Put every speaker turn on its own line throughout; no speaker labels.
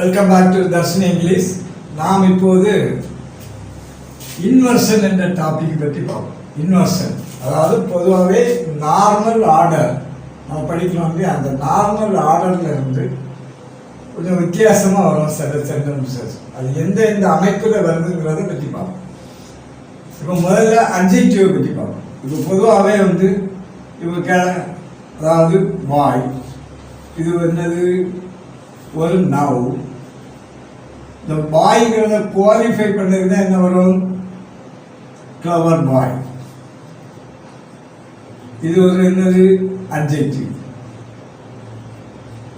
Welcome back to Darshan English. நாம் இப்போது inversion என்ற டாபிக் பற்றி பார்ப்போம். இன்வர்ஷன் அதாவது பொதுவாகவே நார்மல் ஆர்டர் நம்ம படிக்கிறோம். அந்த நார்மல் ஆர்டர்ல இருந்து கொஞ்சம் வித்தியாசமாக வரும் சில சென்டென்சஸ். அது எந்த அமைப்பில் வருதுங்கிறத பற்றி பார்ப்போம். இப்போ முதல்ல அட்ஜெக்டிவ் பற்றி பார்ப்போம். இப்போ பொதுவாகவே இவங்க அதாவது வாய், இது என்னது ஒரு நவ். இந்த பாய்ங்கிறத குவாலிஃபை பண்ணதுன்னா என்ன வரும்? கிளவர் பாய். இது ஒரு என்னது அட்ஜெக்டிவ்.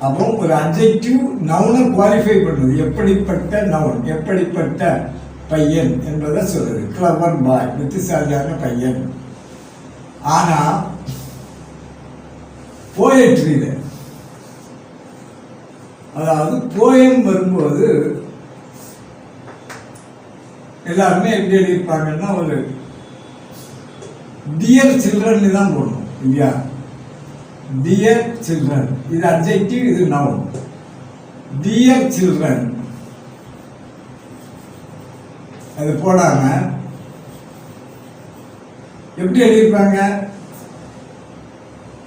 அப்போ ஒரு அட்ஜெக்டிவ் நவுனை குவாலிஃபை பண்ணுது. எப்படிப்பட்ட நவுன், எப்படிப்பட்ட பையன் என்பதை சொல்றது. கிளவர் பாய், புத்திசாலியான பையன். ஆனா போயட்ரியில அதாவது போயம் வரும்போது எல்லாருமே எப்படி எழுதியிருப்பாங்கன்னா ஒரு டியர் சில்ட்ரன் தான் போடணும் இல்லையா? டியர் சில்ட்ரன், இது அட்ஜெக்டிவ், இது நவுன். டியர் சில்ட்ரன் அது போடாம எப்படி எழுதியிருப்பாங்க?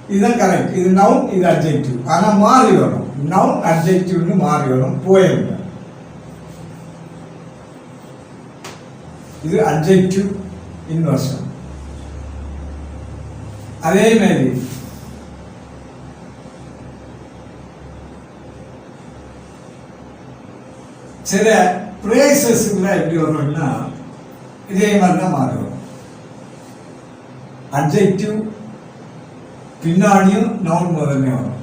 இதுதான் கரெக்ட். இது நவுன், இது அட்ஜெக்டிவ். ஆனா மாறி வரும். நவுன் அட்ஜெக்டிவ்னு மாறி வரும் போயம். இது அட்ஜெக்டிவ் இன்வர்ஷன். அதே மாதிரி சில பிரேசஸ்ல எப்படி வரும்னா இதே மாதிரி தான் மாறி வரும். அட்ஜெக்டிவ் பின்னாடியும் நவுன் முதல்ல வரும்.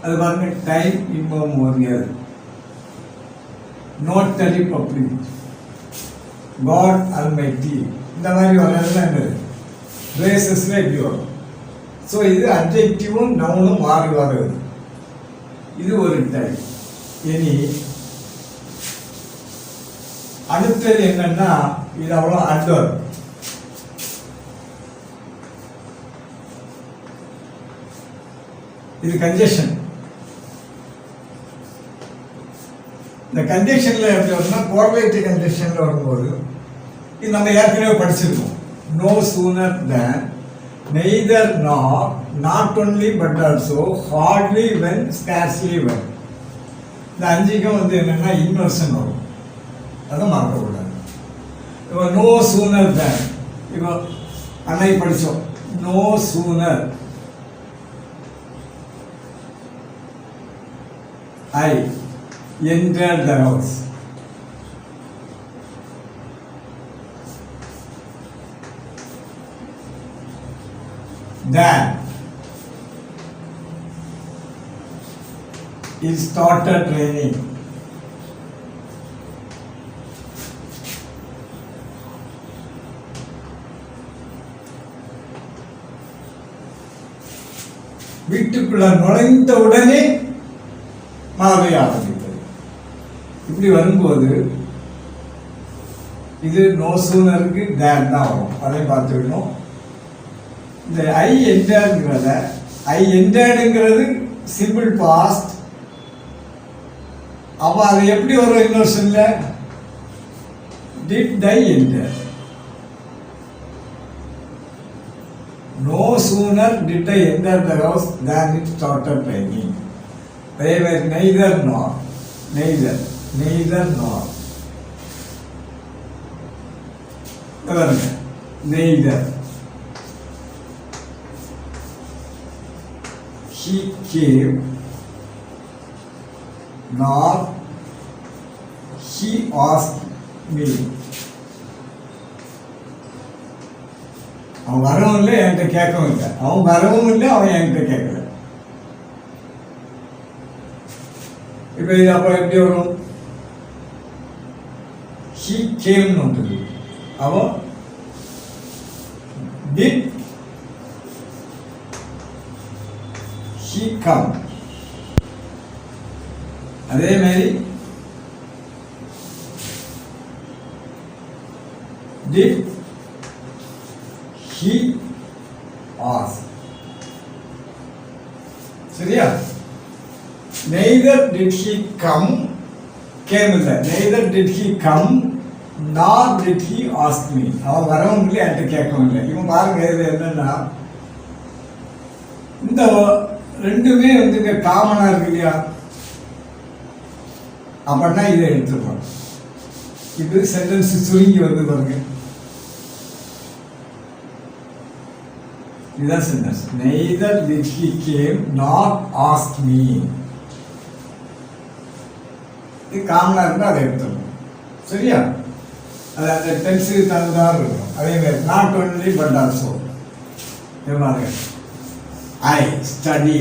அது பாருங்க, டைம் இன்பம் ஓரியாது, நோட்டரி பப்ளிக், காட் அல்மைட்டி, இந்த மாதிரி வரதுலாம் என்னது பிரேசஸ்ல எப்படி வரும். ஸோ இது அட்ஜெக்டிவும் நவுனும் மாறி வருது. இது ஒரு டைப். இனி அடுத்தது என்னன்னா, இது அவ்வளோ அட்வர்ப். இது கன்ஜெக்ஷன். இந்த கன்ஜெக்ஷன்ல எப்படி வரும்னா, கோஆர்டினேட்டிவ் கன்ஜெக்ஷன்ல வரும்போது இது நம்ம ஏற்கனவே படிச்சிருக்கோம். No sooner than, neither nor, not only but also, hardly when, scarcely when. இந்த அஞ்சுக்கும் என்னன்னா இன்வர்ஷன் வரும். அதை மறக்கக்கூடாது. இப்போ நோ சூனர் தேன், இப்போ அன்னைக்கு படித்தோம். No sooner I entered the house. Then it started raining. வீட்டுக்குள்ள நுழைந்த உடனே மழை ஆரம்பித்தது. இப்படி வரும்போது இது நோ சூனருக்கு தேன் தான் வரும். அதை பார்த்துக்கணும். இந்த ஐ என்டர்ங்கிறத, ஐ என்டர்டுங்கிறது சிம்பிள் பாஸ்ட். அப்போ அது எப்படி வரும் இன்வர்ஷன்ல? Did I enter. No sooner did I enter the house than it started raining. They were neither nor, neither nor. Neither. He came, nor he asked me. அவன் வரவும் இல்லை, என்கிட்ட கேட்கவும் இல்லை. அவன் வரவும் இல்லை, அவன் என்கிட்ட கேட்கல. இப்போ இது அப்போ எப்படி வரும்? he came வந்தது. அவன் did he come. அதே மாதிரி did he ask. சரியா? Neither did he come game இல்லை, நெய்தர் டிட் ஹி கம் நார் டிட் ஹி ஆஸ்க் மீ. அவன் வரவும் இல்லை, என்கிட்ட கேட்கவும் இல்லை. இவன் பாருங்க, இது என்னன்னா இந்த ரெண்டுமே வந்து இங்க காமனா இருக்கு இல்லையா? அப்படின்னா இதை எடுத்துப்போம். இது சென்டென்ஸ் சுருங்கி வந்து பாருங்க, இதுதான் sentence. Neither did he came not ask me. இது காமனா இருந்தால் அதை எடுத்துடணும். சரியா? அது அந்த டென்ஸுக்கு தகுந்தாறு இருக்கும். அதே மாதிரி not only but also. I study,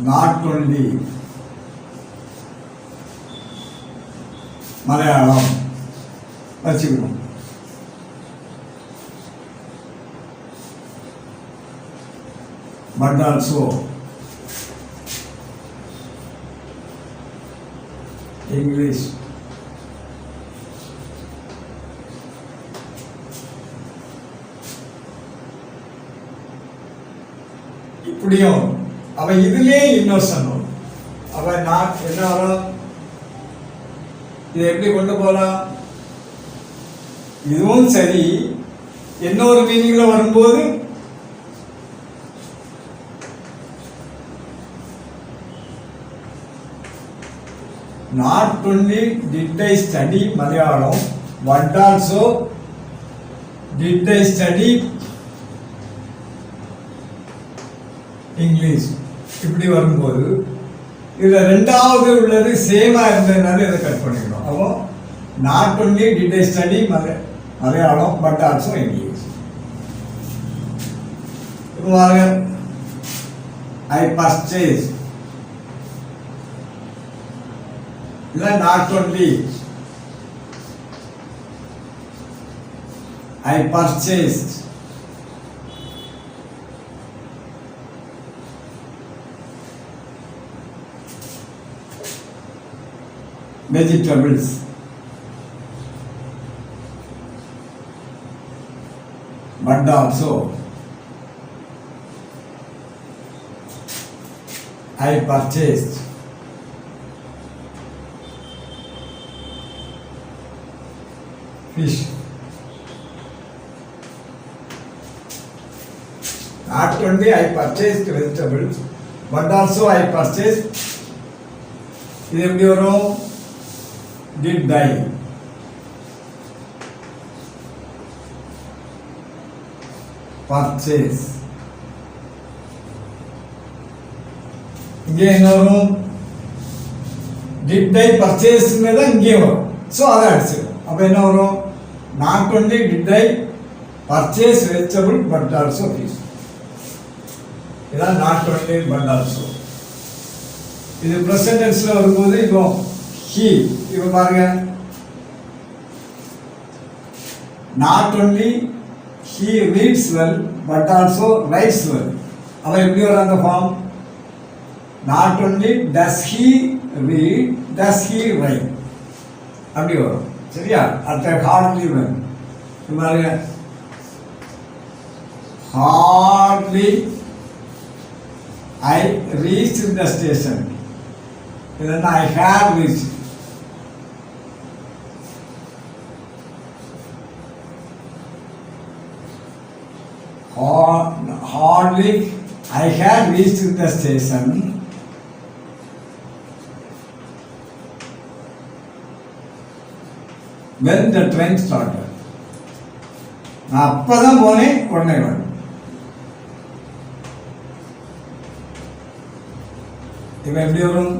not only Malayalam வச்சுக்கணும். but also English. இப்படியும் அவன் இதுலயே இன்னொரு வரும். அவன் நான் என்ன வரும், இதை எப்படி கொண்டு போலாம்? இதுவும் சரி, இன்னொரு மீனிங்ல வரும்போது not only did I study Malayalam, but also did I study English. இப்படி வரும்போது இதுல ரெண்டாவது உள்ளது சேமா இருந்ததுனால இதை கட் பண்ணிக்கணும். அப்போ not only did I study Malayalam, but also English. I purchased. Not only I purchased vegetables, but also I purchased fish. Not only I purchased vegetables, but also I purchased, இது எப்படி வரும்? Did I. Purchase. இங்கே என்ன வரும்? Did I purchase இங்கே வரும். So அதை அடிச்சிடும். அப்போ என்ன வரும்? Not only did I purchase vegetable, but also fish. இதான் not only but also. இது present tenseல வரும்போது இப்போ he, இப்போ பாருங்க, not only he reads well, but also writes well. அப்போ எப்படி வரும் அந்த form? not only does he read, does he write. அப்படி வரும். சரியா? at hardly well. பாருங்க, hardly I reached the station. Then I have reached. Hardly I had reached the station when the train started. நான் அப்பதான் போனேன், உடனே வரும். இப்போ எப்படி வரும்?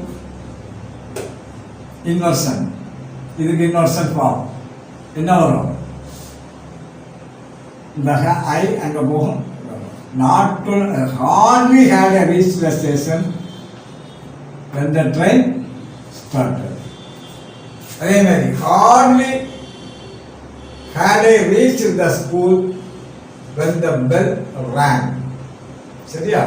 இன்வர்ஷன். இதுக்கு இன்வர்ஷன் ஃபார்ம் என்ன வரும்? இந்த ஐ அங்கே போகும். Not hardly had I reach the station when the train started. அதே மாதிரி hardly had I reached the school when the bell rang. சரியா?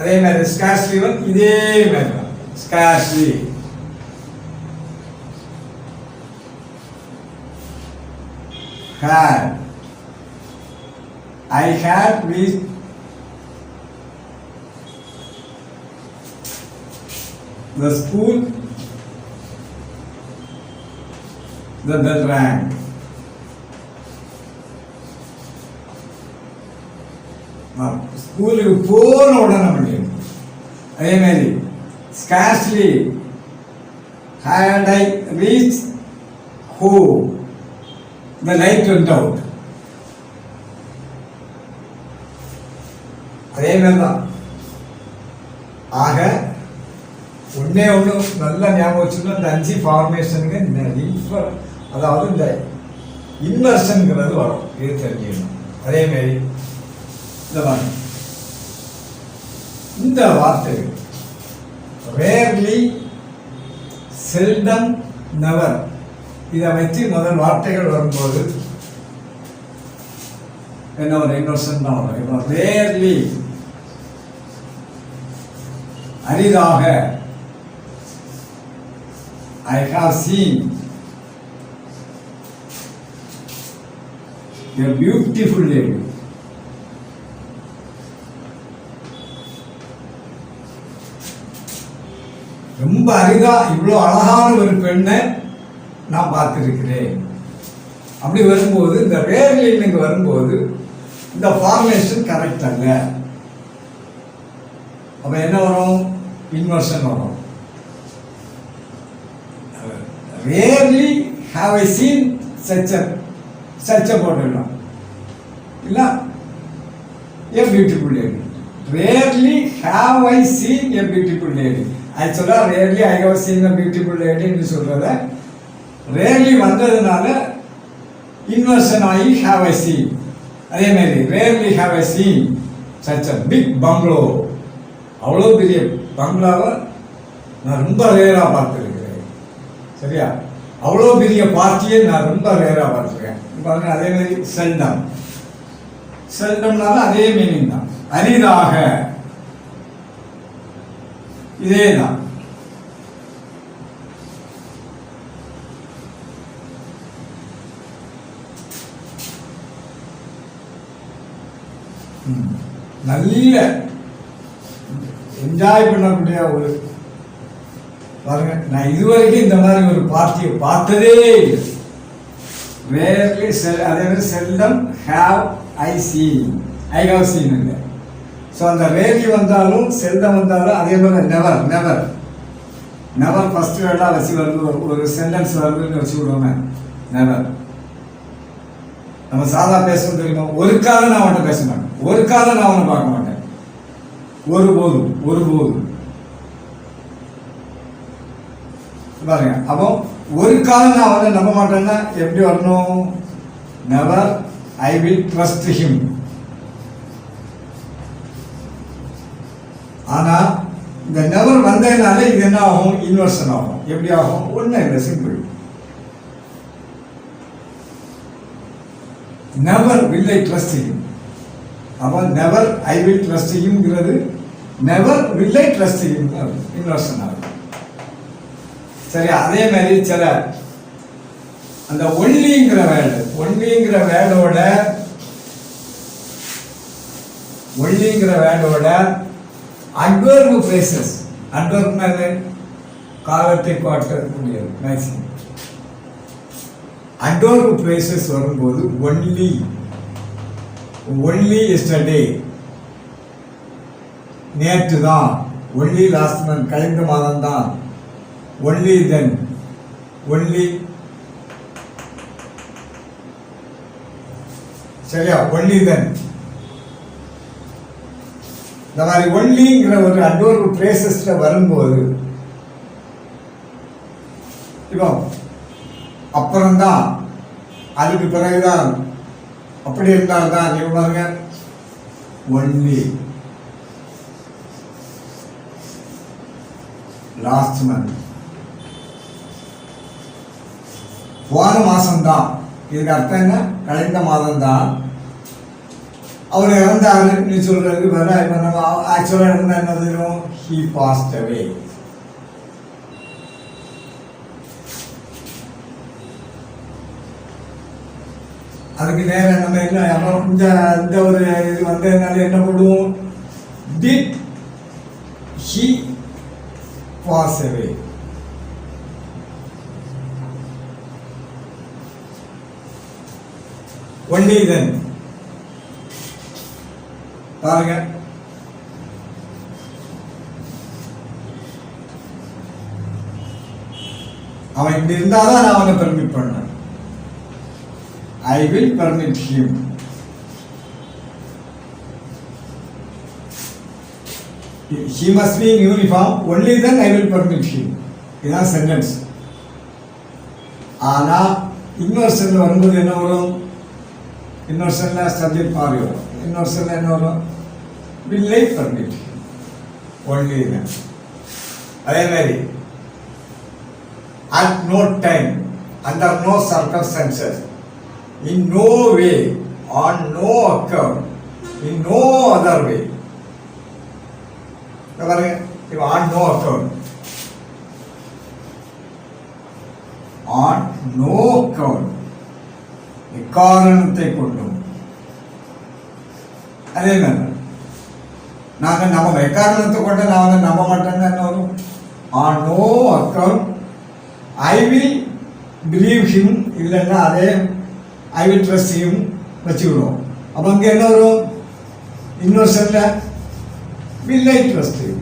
அதே மாதிரி scarcely வந்து இதே மாதிரி தான். scarcely had I had reached the school, the bell rang. ஸ்கூலுக்கு போன உடனே முடியும். அதே மாதிரி scarcely had I reached home, the light went out. அதே மாதிரி தான். ஆக ஒன்னே ஒன்று நல்லா ஞாபகம் வச்சுக்கணும். இந்த 5 ஃபார்மேஷனுக்கு அதாவது இந்த இன்வர்ஷனுங்கிறது வரும். இது தெரிஞ்சுக்கணும். அதே மாதிரி இந்த வார்த்தைகள் ரேர்லி, செல்டம், நெவர் இதை வச்சு முதல் வார்த்தைகள் வரும்போது என்ன ஒரு இன்வர்ஷன் தான் வரும். இப்போ ரேர்லி அரிதாக, I have seen a beautiful lady. ரொம்ப அரிதா இவ்வளோ அழகான ஒரு பெண்ணை நான் பார்த்துருக்கிறேன். அப்படி வரும்போது இந்த ரேர்லின்னு வரும்போது இந்த ஃபார்மேஷன் கரெக்ட் அல்ல. அப்போ என்ன வரும்? இன்வர்ஷன் வரும். ரேர்லி ஹாவ் ஐ சீன் சச்ச போட்டுடலாம். இல்லை a beautiful lady. Rarely have I seen a beautiful lady. ஆக்சுவலாக rarely I have seen a beautiful லேடின்னு சொல்கிறத ரேர்லி வந்ததுனால இன்வர்ஷன் ஆகி ஹாவ் ஐ சீன். அதே மாதிரி rarely have I seen such a big bungalow. அவ்வளோ பெரிய பங்களாவை நான் ரொம்ப ரேராக பார்த்துருக்கிறேன். சரியா? அவ்வளோ பெரிய பார்ட்டியை நான் ரொம்ப ரேராக பார்த்துருக்கேன். பாருங்க, அதே மாதிரி செல்டம். செல்டம்னாலும் அதே மீனிங் தான். அரிதாக இதே தான். நல்ல என்ஜாய் பண்ணக்கூடிய ஒரு பாருங்க, நான் இதுவரைக்கும் இந்த மாதிரி ஒரு பார்ட்டியை பார்த்ததே இல்லை. ரேர்லி அதே மாதிரி seldom have I seen, I have seen இல்லை. ஸோ அந்த ரேர்லி வந்தாலும் செல்டம் வந்தாலும் அதே மாதிரி நெவர் நெவர் நெவர் ஃபர்ஸ்ட் வேர்டாக வச்சு வருது. ஒரு சென்டென்ஸ் வருதுன்னு வச்சு விடுவோங்க. நெவர் நம்ம சாதா பேசணும் தெரியுமா? ஒரு காலம் நான் அவன்கிட்ட பேச மாட்டேன். ஒரு காலம் நான் அவனை பார்க்க மாட்டேன். ஒருபோதும் ஒருபோதும் பாருங்க. அப்போ ஒரு காலம் நான் அவனை நம்ப மாட்டேன்னா எப்படி வரணும்? Never I will trust him. ஆனா இந்த நெவர் வந்ததுனால இது என்ன ஆகும்? இன்வர்ஷன் ஆகும். எப்படி ஆகும்? ஒன்றும் இல்லை, simple. Never will I trust him. அப்போ நெவர் ஐ வில் ட்ரஸ்ட் ஹிம்ங்கிறது never will I trust him inversion ஆகும். சரி, அதே மாதிரி சில அந்த ஒன்லிங்கிற வேர்டு, ஒன்லிங்கிற வேர்டோட அட்வர்பு ஃப்ரேசஸ். அட்வர்ப்னா காலத்தை காட்டக்கூடியது மேக்ஸிமம். அட்வர்பு ஃப்ரேசஸ் வரும்போது ஒன்லி, ஒன்லி எஸ்டர்டே நேற்று தான், ஒன்லி லாஸ்ட் மந்த் கழிந்த மாதம் தான், ஒன்லி தென், ஒன்லி சரியா, ஒன்லி தென். இந்த மாதிரி ஒன்லிங்கிற ஒரு அட்வர்பு ஃப்ரேசஸ்ல வரும்போது இப்போ அப்புறம்தான், அதுக்கு பிறகுதான், அப்படி இருந்தால்தான் நீங்க பாருங்க ஒன்லி லாஸ்ட் மந்த், போன மாசம்தான். இதுக்கு அர்த்தம் என்ன? கழிந்த மாதம் தான். அவர் இறந்தாருன்னு சொல்றது வேற. இப்ப நம்ம ஆக்சுவலா இருந்தா என்ன தெரியும்? ஹி பாஸ்ட் அவே. அதுக்கு நேரம் நம்ம என்ன இந்த ஒரு இது வந்ததுனால என்ன போடுவோம்? Did he pass away. Only then. பாருங்க, அவன் இப்படி இருந்தாதான் நான் அவனை பெர்மிட் பண்ணேன். I will permit him. He must be in uniform. Only then I will permit him. இதுதான் சென்டென்ஸ். ஆனா இன்னொரு செல்ல வரும்போது என்ன வரும்? இன்னொரு செல்ல சப்ஜெக்ட் மாறி வரும். இன்னொரு செல்ல என்ன வரும்? will I permit him. Only then. அதே மாதிரி at no time, under no circumstances, in no way, on no account, in no other way. On no account. On no account. எக்காரணத்தை கொண்டும். அதே மாதிரி நாங்கள் நம்ம எக்காரணத்தை கொண்டு நான் வந்து நம்ப மாட்டேன்னு என்ன வரும்? On no account I will believe him. இல்லைன்னா அதே I will trust him வச்சுக்கிடுவோம். அப்போ அங்கே என்ன வரும்? இன்னொரு செல்ல will I trust him.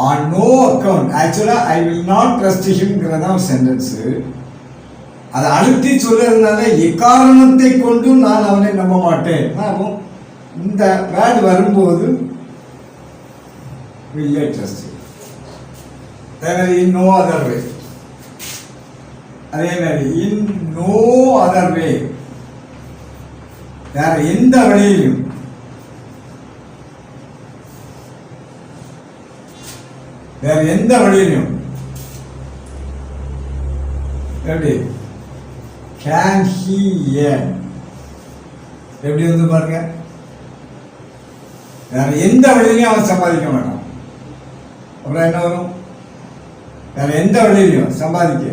On no account. ஆக்சுவலா I will not trust himங்கிறதான் சென்டென்ஸ். அதை அழுத்தி சொல்றதுனால எக்காரணத்தை கொண்டு நான் அவனை நம்ப மாட்டேன். அப்போ இந்த வேர்டு வரும்போது will I trust him. அதே மாதிரி in no other way. அதே மாதிரி in no other way. வேற எந்த வழியிலும் எப்படி can he earn? எப்படி வந்து பாருங்க, வேற எந்த வழியிலையும் அவன் சம்பாதிக்க மாட்டான். அப்புறம் என்ன வரும்? வேற எந்த வழியிலையும் சம்பாதிக்க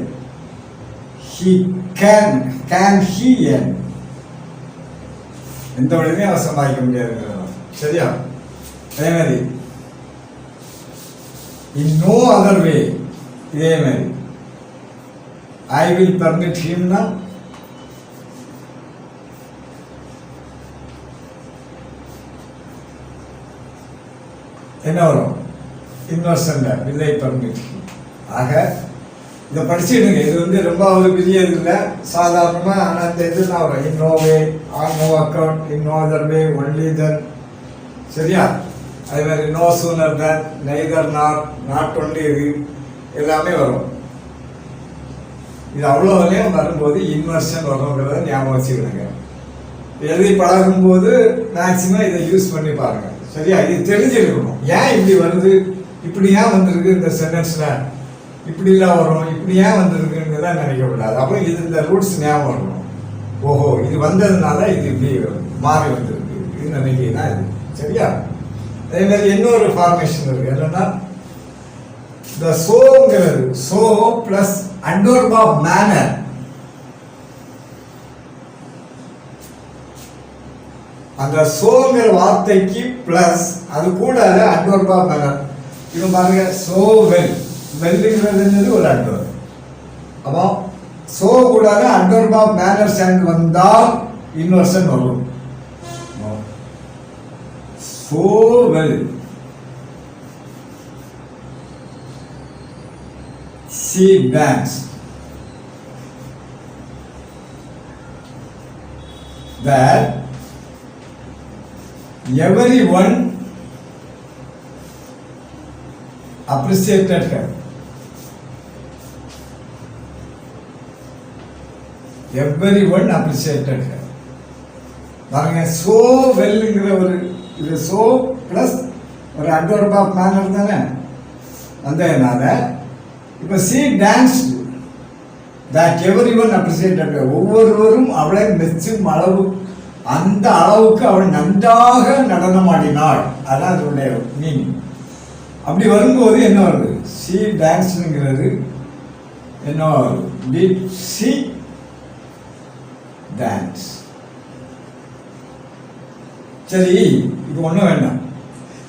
he can he earn? எந்த வழியிலையும் அவன் சம்பாதிக்க முடியாது. சரியா? அதே மாதிரி in no other way. இதே மாதிரி I will permit him now. என்ன வரும்? இன்னொரு will I permit him. ஆக இதை படிச்சுடுங்க. இது வந்து ரொம்ப ஒரு பெரிய இது இல்லை, சாதாரணமாக. ஆனால் இந்த இதுதான் வரும். in no way, on no account, in no other way, only then. சரியா? அதே மாதிரி no sooner than, neither nor, not only, இது எல்லாமே வரும். இது அவ்வளோலையும் வரும்போது இன்வர்ஷன் வருங்கிறத ஞாபகம் வச்சுக்கிடுங்க. எழுதி பழகும்போது மேக்சிமம் இதை யூஸ் பண்ணி பாருங்க. சரியா? இது தெரிஞ்சிருக்கணும். ஏன் இப்படி வருது, இப்படி ஏன் வந்திருக்கு, இந்த சென்டென்ஸ்ல இப்படிலாம் வரும், இப்படி ஏன் வந்திருக்குன்னு தான் நினைக்கக்கூடாது. அப்புறம் இது இந்த ரூட்ஸ் ஞாபகம் இருக்கணும். ஓஹோ, இது வந்ததுனால இது இப்படி மாறி வந்திருக்கு, இது நினைக்கிறீங்கன்னா இது. சரியா? அதே மாதிரி இன்னொரு ஃபார்மேஷன் இருக்கு. என்னன்னா இந்த சோங்கிறது so plus adverb of manner. அந்த சோங்கிற வார்த்தைக்கு பிளஸ் அது கூட adverb of manner. இது பாருங்க, so well. வெல்லுங்கிறது ஒரு adverb. அப்போ so கூட adverb of manners and வந்தால் இன்வர்ஷன் வரும். so well. She dance. That everyone appreciated her. Everyone appreciated her. பாருங்க, so wellங்கிற ஒரு இது so plus ஒரு adverb of manner தானே வந்ததுனால இப்போ she danced that everyone appreciated her. ஒவ்வொருவரும் அவளை மெச்சும் அளவு, அந்த அளவுக்கு அவள் நன்றாக நடனம் ஆடினாள். அதான் அதனுடைய மீனிங். அப்படி வரும்போது என்ன வருது? she dancedங்கிறது என்ன வருது? did she dance? சரி, இது ஒன்றும் வேண்டாம்.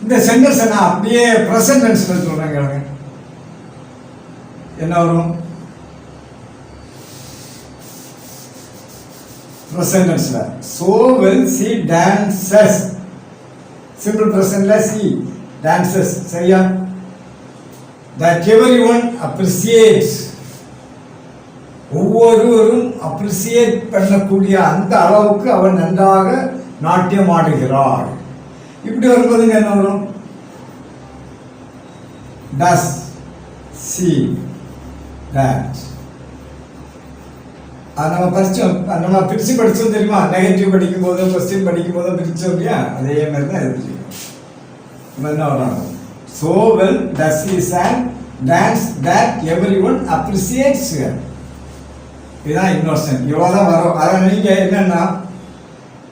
இந்த சென்டென்ஸை நான் அப்படியே ப்ரெசன்ட் டென்ஸில் சொல்கிறேங்க. என்ன வரும்? ப்ரெசன்ட் டென்ஸில் so well she dances. Simple ப்ரெசன்ட்ல she dances. சரியா? that everyone appreciates. ஒவ்வொருவரும் அப்ரிசியேட் பண்ணக்கூடிய அந்த அளவுக்கு அவன் நன்றாக நாட்டியம் ஆடுகிறாள். இப்படி வரும்போது என்ன வரும்? does she that. நம்ம பிரிச்சு படிச்சோம் தெரியுமா? நெகட்டிவ் படிக்கும் போது, கொஸ்டின் படிக்கும் போது பிரிச்சோம் இல்லையா? அதே மாதிரி தான் இருக்கு. என்ன வராங்க? so well does he sang dance that everyone appreciates her. இதுதான் இன்னோசன். இவ்வளோதான் வரும். அதை நீங்கள் என்னன்னா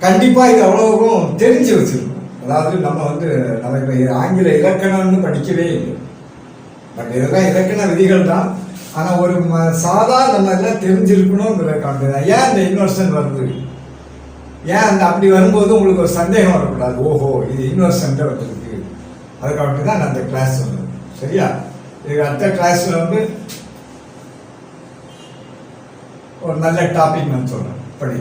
கண்டிப்பாக இது அவ்வளோவும் தெரிஞ்சு வச்சிருக்கணும். அதாவது நம்ம நமக்கு ஆங்கில இலக்கணம்னு படிக்கவே இல்லை. பட் இதெல்லாம் இலக்கண விதிகள் தான். ஆனால் ஒரு நம்ம எல்லாம் தெரிஞ்சிருக்கணுங்கிற காட்டு தான். ஏன் இந்த இன்னோசன் வருது? ஏன் அந்த அப்படி வரும்போது உங்களுக்கு ஒரு சந்தேகம் வரக்கூடாது. ஓஹோ, இது இன்னோசன்ட்டு வந்துருக்கு. அதுக்காக தான் நான் அந்த கிளாஸ் சொன்னேன். சரியா? இது அடுத்த கிளாஸில் ஒரு நல்ல டாபிக் நான் சொல்கிறேன். படி.